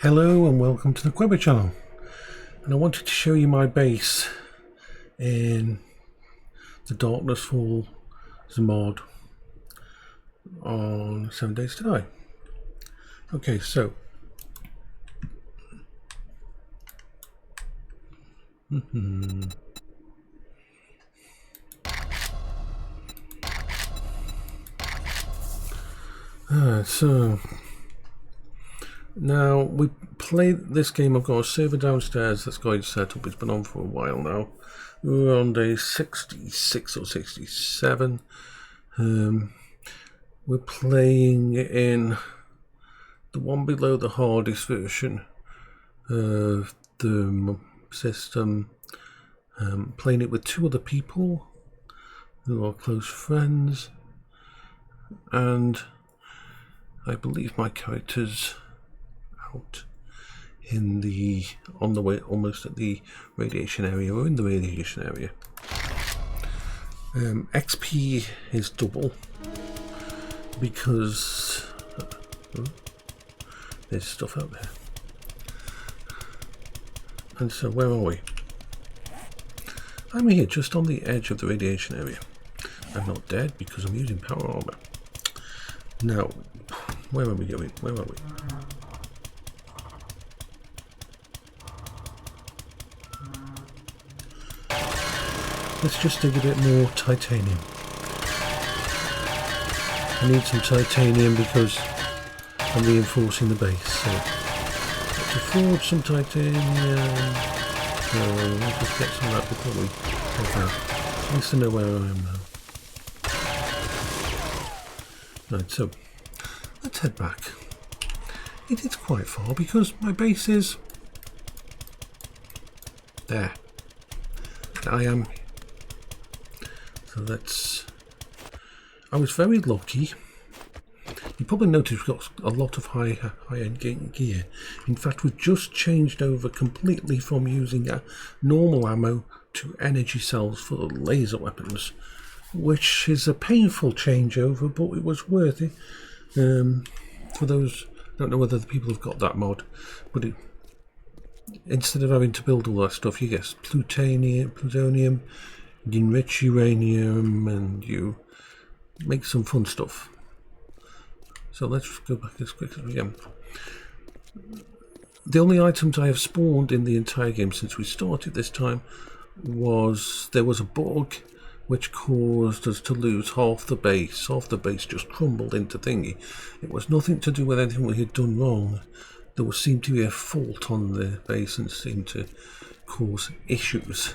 Hello and welcome to the Quiver channel, and I wanted to show you my base in the Darkness Falls mod on 7 Days to Die. Okay, so so now we play this game. I've got a server downstairs that's going to set up. It's been on for a while now. We're on day 66 or 67. We're playing in the one below the hardest version of the system, playing it with two other people who are close friends, and I believe my character's out in the on the way, almost at the radiation area, or in the radiation area. XP is double because there's stuff out there. And so where are we? I'm here just on the edge of the radiation area. I'm not dead because I'm using power armor. Now, where are we going? Where are we? Let's just dig a bit more titanium. I need some titanium because I'm reinforcing the base. So to forge some titanium. We'll just get some of that before we head out. Nice to know where I am now. Right, so let's head back. It is quite far because my base is there. And I am. So that's. I was very lucky. You probably noticed we've got a lot of high-end gear. In fact, we've just changed over completely from using normal ammo to energy cells for laser weapons, which is a painful changeover, but it was worth it. For those, I don't know whether the people have got that mod, but instead of having to build all that stuff, you get plutonium, you enrich uranium, and you make some fun stuff. So let's go back as quickly as we can. The only items I have spawned in the entire game since we started this time was there was a bug which caused us to lose half the base. Half the base just crumbled into thingy. It was nothing to do with anything we had done wrong. There seemed to be a fault on the base and seemed to cause issues.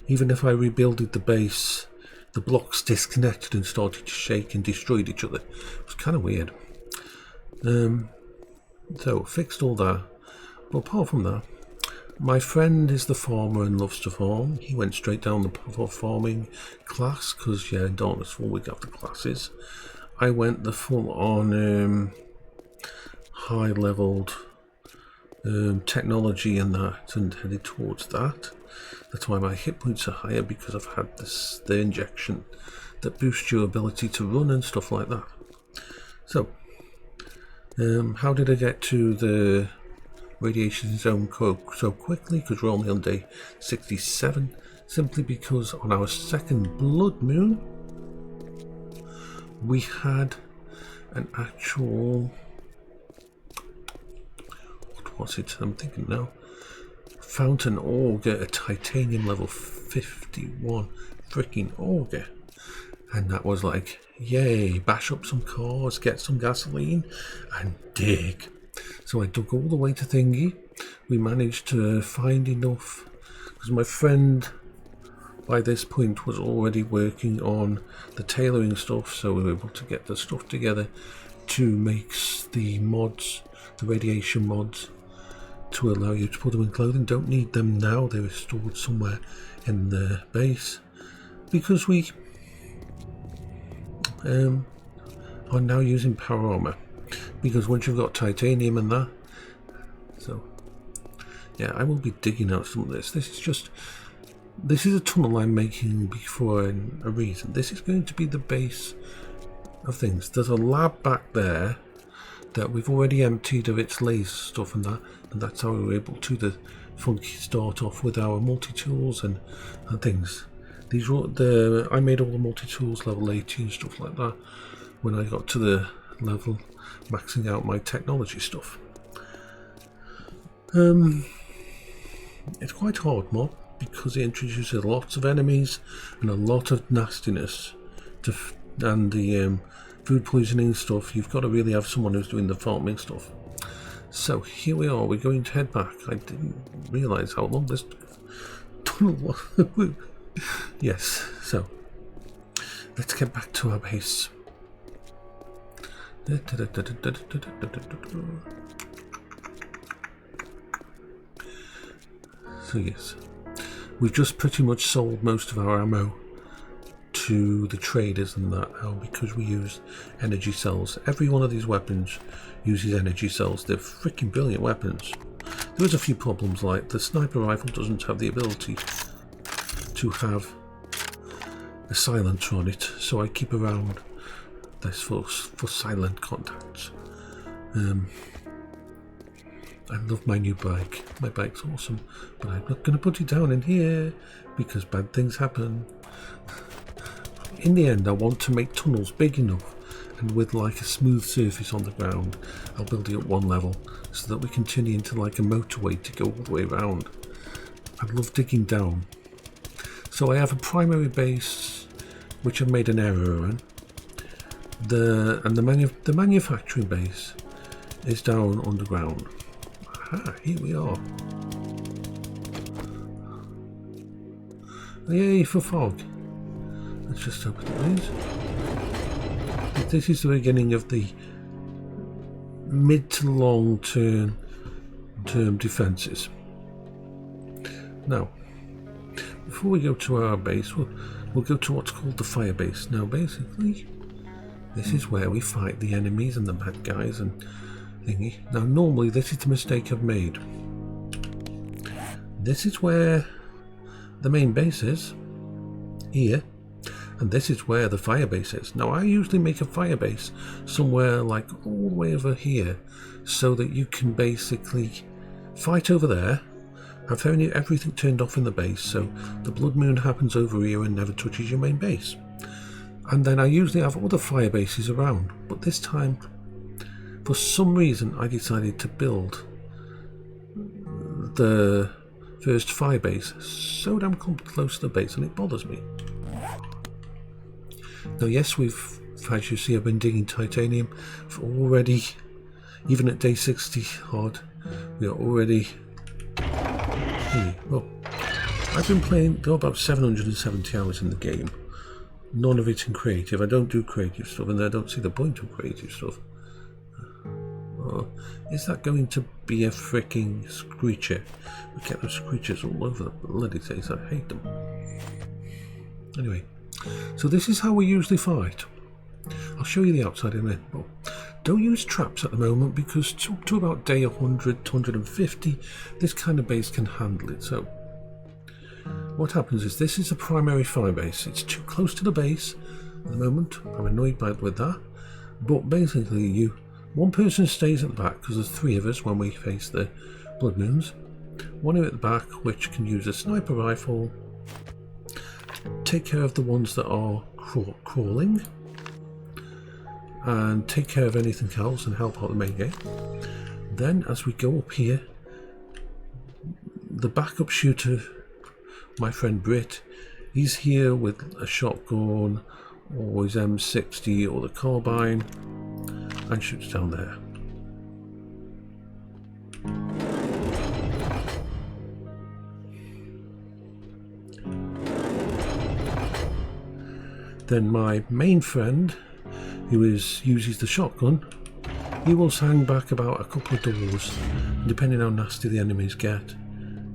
Even if I rebuilded the base, the blocks disconnected and started to shake and destroyed each other. It was kind of weird. So fixed all that. But apart from that, my friend is the farmer and loves to farm. He went straight down the farming class because in Darkness Falls we got the classes. I went the full on high leveled technology and that, and headed towards that. That's why my hit points are higher, because I've had the injection that boosts your ability to run and stuff like that. So, how did I get to the radiation zone so quickly? Because we're only on day 67. Simply because on our second blood moon, we had an actual... What was it? I'm thinking now. Fountain auger, a titanium level 51 freaking auger, and that was like, yay, bash up some cars, get some gasoline and dig. So I dug all the way to thingy. We managed to find enough because my friend by this point was already working on the tailoring stuff, so we were able to get the stuff together to make the mods, the radiation mods, to allow you to put them in clothing. Don't need them now, they were stored somewhere in the base, because we are now using power armor, because once you've got titanium and that. So yeah, I will be digging out some of this. This is a tunnel I'm making for a reason. This is going to be the base of things. There's a lab back there that we've already emptied of its laser stuff and that's how we were able to the funky start off with our multi-tools and things. These were I made all the multi-tools level 80 and stuff like that when I got to the level maxing out my technology stuff. It's quite hard mob because it introduces lots of enemies and a lot of nastiness and the food poisoning stuff. You've got to really have someone who's doing the farming stuff. So here we are, we're going to head back. I didn't realise how long this tunnel was. Yes, so let's get back to our base. So yes, we've just pretty much sold most of our ammo to the traders and that now because we use energy cells. Every one of these weapons uses energy cells. They're freaking brilliant weapons. There is a few problems, like the sniper rifle doesn't have the ability to have a silencer on it, so I keep around this for silent contacts. I love my new bike. My bike's awesome, but I'm not going to put it down in here because bad things happen. In the end, I want to make tunnels big enough and with like a smooth surface on the ground. I'll build it at one level so that we can turn it into like a motorway to go all the way around. I love digging down. So I have a primary base which I've made an error in. The manufacturing base is down underground. Aha, here we are. Yay for fog. Let's just open these. This is the beginning of the mid to long term defences. Now, before we go to our base, we'll go to what's called the fire base. Now, basically, this is where we fight the enemies and the bad guys and thingy. Now, normally, this is the mistake I've made. This is where the main base is, here, and this is where the fire base is. Now, I usually make a fire base somewhere like all the way over here, so that you can basically fight over there, have everything turned off in the base, so the blood moon happens over here and never touches your main base. And then I usually have other fire bases around, but this time, for some reason, I decided to build the first fire base so damn close to the base, and it bothers me. Now, yes, as you see, I've been digging titanium for already, even at day 60 odd, we are already here. Well, I've been playing about 770 hours in the game. None of it in creative. I don't do creative stuff, and I don't see the point of creative stuff. Oh, is that going to be a freaking screecher? We get those screechers all over the bloody place. I hate them. Anyway, so this is how we usually fight. I'll show you the outside in a minute. Well, don't use traps at the moment because to about day 100 to 150, this kind of base can handle it. So what happens is this is a primary fire base. It's too close to the base at the moment. I'm annoyed with that. But basically, one person stays at the back because there's three of us when we face the blood moons. One at the back which can use a sniper rifle, take care of the ones that are crawling, and take care of anything else and help out the main game. Then as we go up here, the backup shooter, my friend Brit, he's here with a shotgun or his M60 or the carbine and shoots down there. Then my main friend, who uses the shotgun, he will hang back about a couple of doors, depending how nasty the enemies get.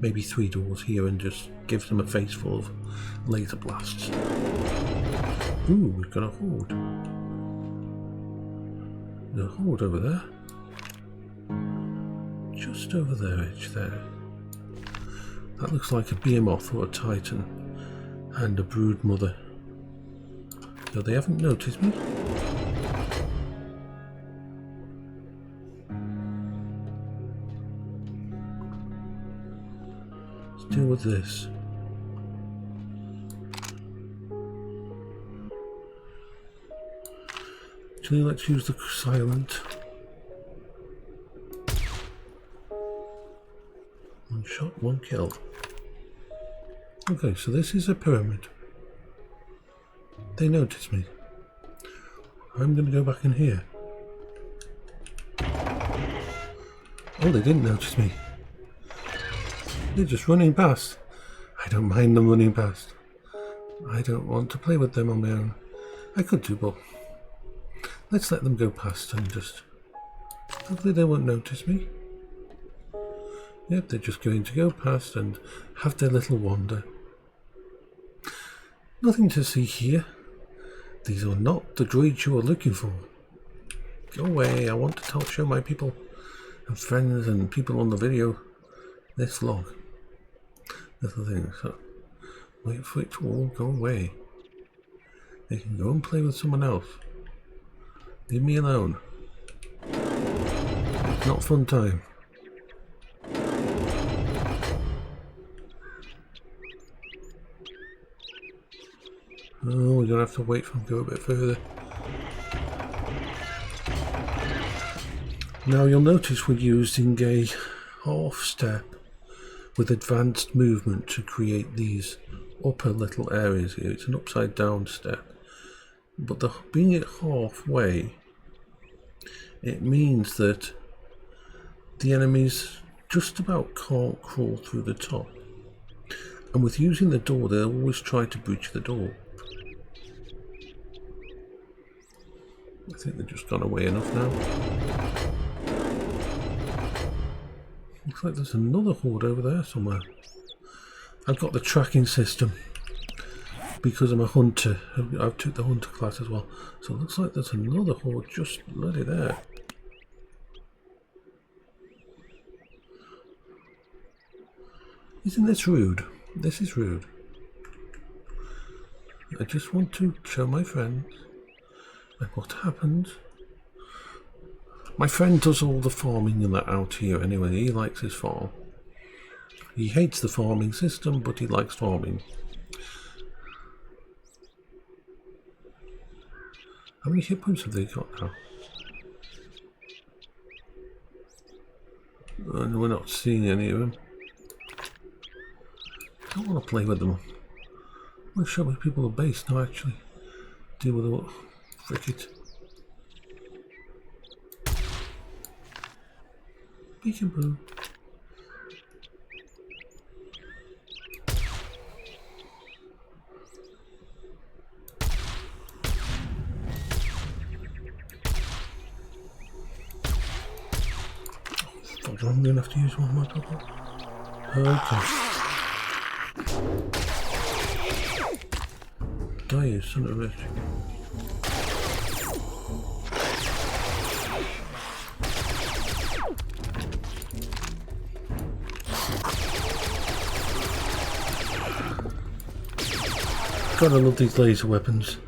Maybe 3 doors here, and just gives them a face full of laser blasts. Ooh, we've got a horde. There's a horde over there. Just over there, edge there. That looks like a behemoth or a titan and a brood mother. So they haven't noticed me. Let's deal with this. Actually, let's use the silent. One shot, one kill. Okay, so this is a pyramid. They noticed me. I'm going to go back in here. Oh, they didn't notice me. They're just running past. I don't mind them running past. I don't want to play with them on my own. I could do, but let's let them go past and just... Hopefully they won't notice me. Yep, they're just going to go past and have their little wander. Nothing to see here. These are not the droids you are looking for. Go away, I want to show my people and friends and people on the video this log. Little thing, so wait for it to all go away. They can go and play with someone else. Leave me alone. It's not fun time. Oh, we're gonna have to wait for them to go a bit further. Now you'll notice we're using a half step with advanced movement to create these upper little areas here. It's an upside down step. But being it halfway, it means that the enemies just about can't crawl through the top. And with using the door, they'll always try to breach the door. I think they've just gone away enough now. Looks like there's another horde over there somewhere. I've got the tracking system because I'm a hunter. I've took the hunter class as well. So it looks like there's another horde just bloody there. Isn't this rude? This is rude. I just want to show my friends and what happens. My friend does all the farming and that out here anyway. He likes his farm. He hates the farming system, but he likes farming. How many hit points have they got now? And we're not seeing any of them. I don't want to play with them. I want to show my people the base now, actually. Deal with the fricket. Peekaboo. I'm going to have to use one of my people. Okay. Die, you son of a bitch. Gotta love these laser weapons.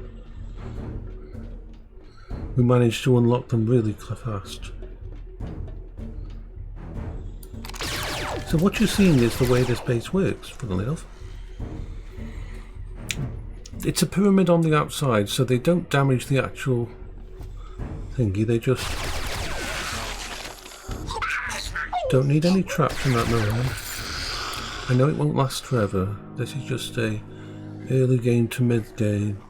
We managed to unlock them really fast. So what you're seeing is the way this base works, funnily enough. It's a pyramid on the outside, so they don't damage the actual thingy, they just don't need any traps in that moment. I know it won't last forever. This is just a early game to mid game.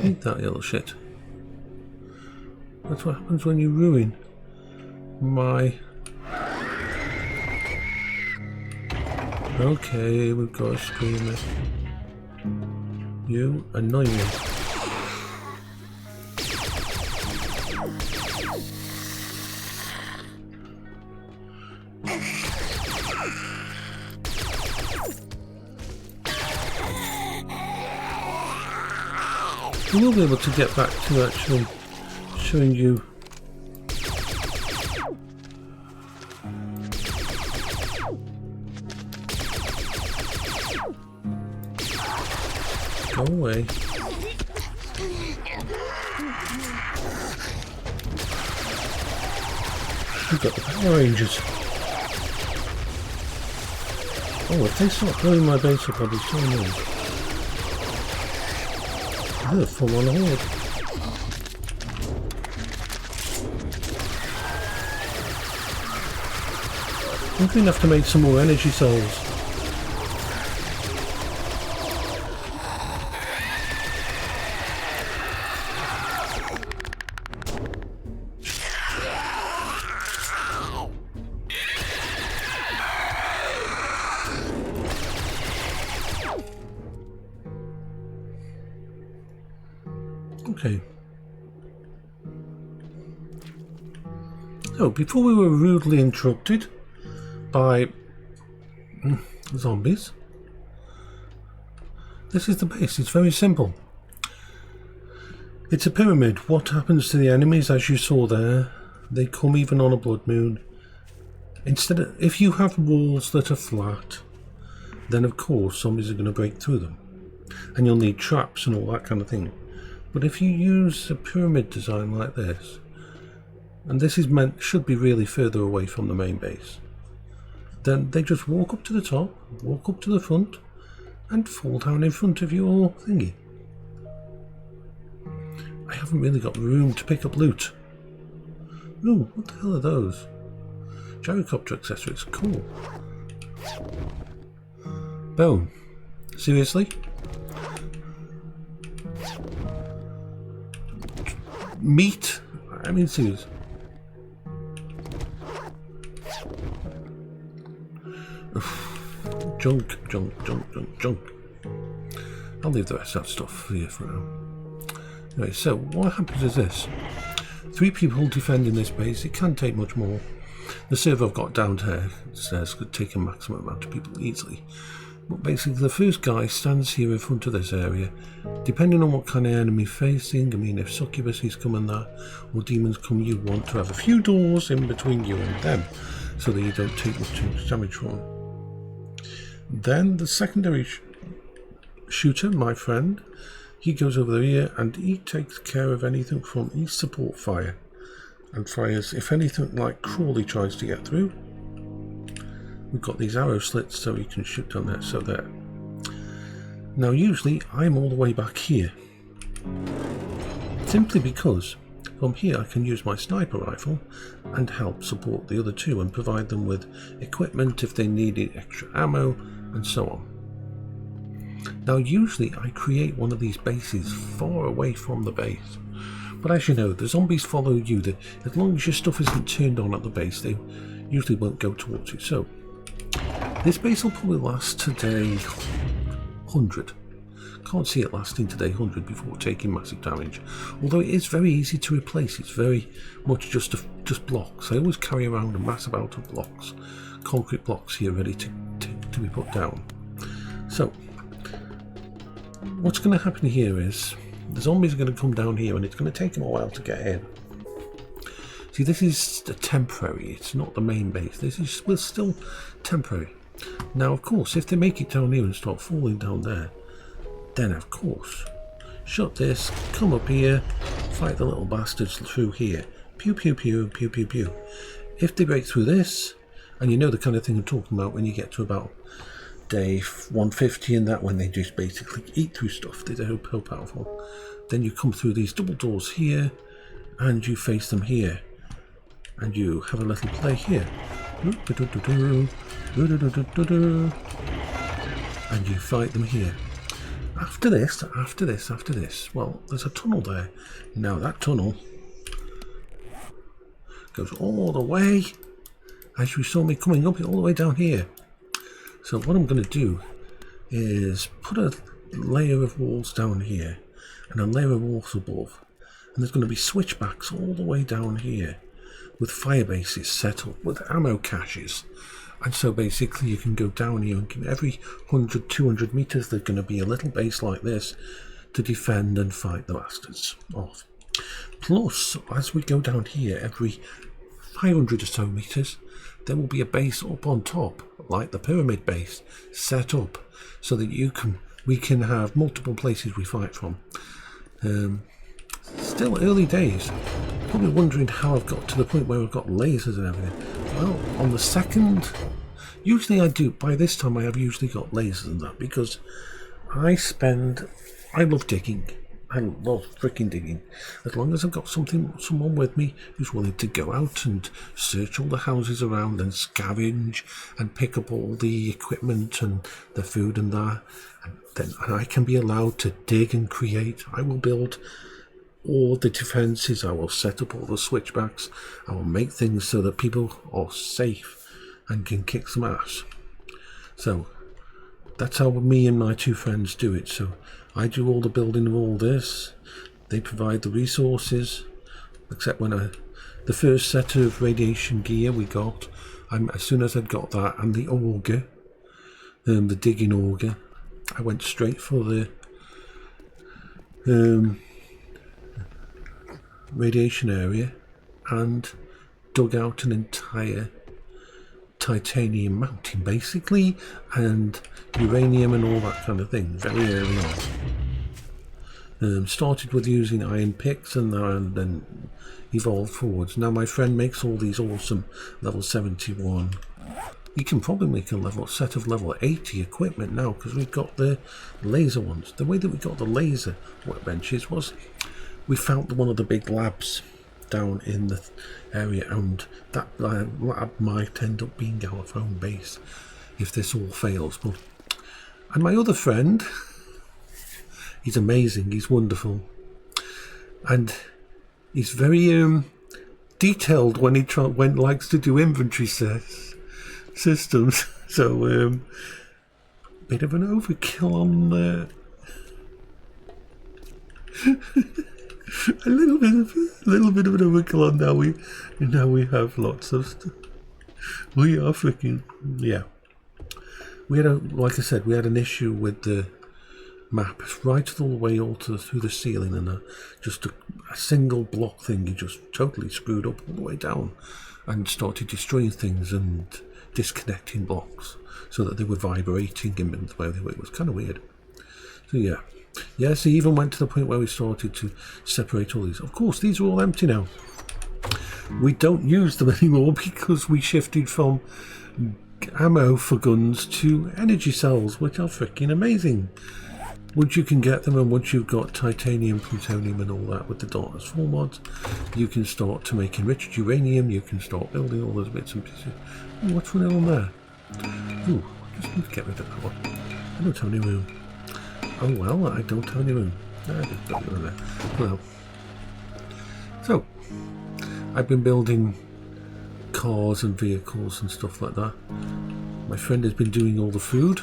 Eat that little shit. That's what happens when you ruin my... Okay, we've got a screamer. You annoy me. We will be able to get back to actually showing you go away. We've got the Power Rangers. Oh, if they start blowing my base up, I'll be so annoyed. They're full on horde. I'm going to have to make some more energy cells. Okay. So, before we were rudely interrupted by zombies, this is the base. It's very simple. It's a pyramid. What happens to the enemies, as you saw there? They come even on a blood moon. Instead of, if you have walls that are flat, then of course zombies are going to break through them. And you'll need traps and all that kind of thing. But if you use a pyramid design like this, and this is should be really further away from the main base, then they just walk up to the top, walk up to the front, and fall down in front of your thingy. I haven't really got room to pick up loot. Ooh, what the hell are those? Gyrocopter accessories, cool. Bone. Seriously? Meat? I mean, serious. Junk. I'll leave the rest of that stuff here for now. Anyway, so what happens is this. 3 people defending this base. It can't take much more. The server I've got downstairs could take a maximum amount of people easily. But basically the first guy stands here in front of this area. Depending on what kind of enemy facing, I mean if succubuses come and that, or demons come, you want to have a few doors in between you and them, so that you don't take much damage from them. Then the secondary shooter, my friend, he goes over here and he takes care of anything from east support fire. And fires, if anything like Crawley tries to get through, we've got these arrow slits so you can shoot down there, so there. Now usually I'm all the way back here, simply because from here I can use my sniper rifle and help support the other 2 and provide them with equipment if they needed extra ammo and so on. Now usually I create one of these bases far away from the base, but as you know, the zombies follow you. As long as your stuff isn't turned on at the base, they usually won't go towards you. So this base will probably last today 100. Can't see it lasting today 100 before taking massive damage. Although it is very easy to replace. It's very much just blocks. I always carry around a massive amount of blocks, concrete blocks here ready to be put down. So what's going to happen here is the zombies are going to come down here and it's going to take them a while to get in. See, this is a temporary, it's not the main base. This is still temporary. Now, of course, if they make it down here and start falling down there, then of course, shut this, come up here, fight the little bastards through here. Pew, pew, pew, pew, pew, pew. If they break through this, and you know the kind of thing I'm talking about when you get to about day 150 and that, when they just basically eat through stuff, they're so powerful. Then you come through these double doors here, and you face them here. And you have a little play here. And you fight them here. After this, well, there's a tunnel there. Now that tunnel goes all the way, as you saw me coming up, all the way down here. So what I'm going to do is put a layer of walls down here and a layer of walls above. And there's going to be switchbacks all the way down here, with fire bases set up with ammo caches. And so basically you can go down here and every 100, 200 meters there's going to be a little base like this to defend and fight the bastards off. Plus, as we go down here, every 500 or so meters there will be a base up on top, like the pyramid base, set up so that we can have multiple places we fight from. Still early days. Probably wondering how I've got to the point where I've got lasers and everything. Well, on the second, usually I do, by this time I have usually got lasers and that, because I love digging. I love freaking digging. As long as I've got someone with me who's willing to go out and search all the houses around and scavenge and pick up all the equipment and the food and that, and then I can be allowed to dig and create. I will build all the defences, I will set up all the switchbacks, I will make things so that people are safe and can kick some ass. So that's how me and my two friends do it. So I do all the building of all this, they provide the resources, except when the first set of radiation gear we got, as soon as I'd got that and the auger, the digging auger, I went straight for the radiation area and dug out an entire titanium mountain basically, and uranium and all that kind of thing very early on. Started with using iron picks and then evolved forwards. Now my friend makes all these awesome level 71. You can probably make a set of level 80 equipment now, because we've got the laser ones. The way that we got the laser workbenches was we found one of the big labs down in the area, and that lab might end up being our home base if this all fails. And my other friend, he's amazing, he's wonderful, and he's very detailed when he likes to do inventory systems. So bit of an overkill on there. a little bit of an overkill on now we have lots of stuff. We are freaking, yeah. We had like I said, we had an issue with the map right all the way through the ceiling, and just a single block thing he just totally screwed up all the way down and started destroying things and disconnecting blocks so that they were vibrating in the way they were. It was kind of weird. So yeah. Yes, he even went to the point where we started to separate all these. Of course, these are all empty now. We don't use them anymore because we shifted from ammo for guns to energy cells, which are freaking amazing. Once you can get them, and once you've got titanium, plutonium and all that with the Darkness 4 mods, you can start to make enriched uranium, you can start building all those bits and pieces. Ooh, what's running on there? Ooh, I just need to get rid of that one. I don't have any room. Oh well, I don't have any room. I just put it in there. Well, so I've been building cars and vehicles and stuff like that. My friend has been doing all the food.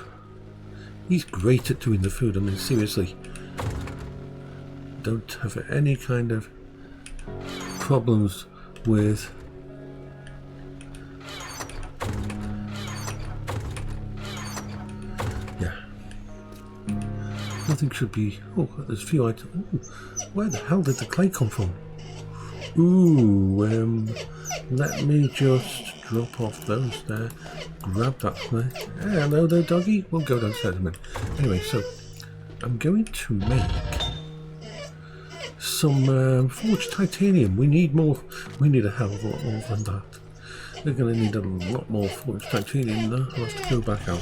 He's great at doing the food. I mean, seriously, don't have any kind of problems with nothing should be. Oh, there's a few items. Ooh, where the hell did the clay come from? Ooh, let me just drop off those there. Grab that clay. Hey, hello there, doggy. We'll go downstairs in a minute. Anyway, so I'm going to make some forged titanium. We need more. We need a hell of a lot more than that. We're going to need a lot more forged titanium there. I'll have to go back out.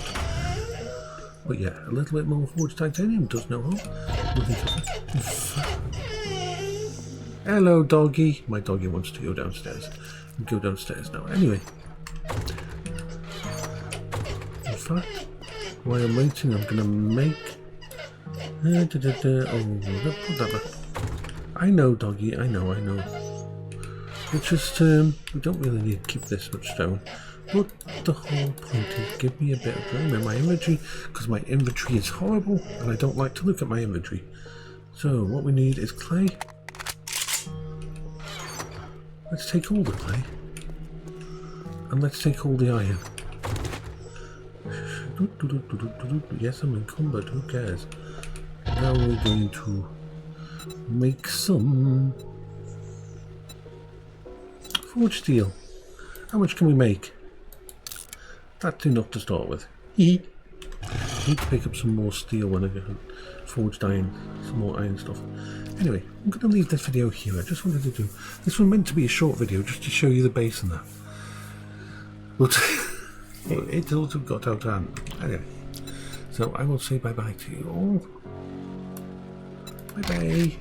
But yeah, a little bit more forged titanium does no harm. Hello, doggy. My doggy wants to go downstairs. We'll go downstairs now. Anyway, in fact, while I'm waiting, I'm going to make... Oh, put that back. I know, doggy. I know. It's just, we don't really need to keep this much stone. But the whole point is give me a bit of room in my inventory, because my inventory is horrible and I don't like to look at my inventory. So what we need is clay. Let's take all the clay. And let's take all the iron. Yes, I'm encumbered, who cares? Now we're going to make some forged steel. How much can we make? That's enough to start with. Need to pick up some more steel when I get forged iron, some more iron stuff. Anyway, I'm going to leave this video here. I just wanted to do... This was meant to be a short video just to show you the base and that. But it also got out of hand. Anyway, so I will say bye-bye to you all. Bye-bye.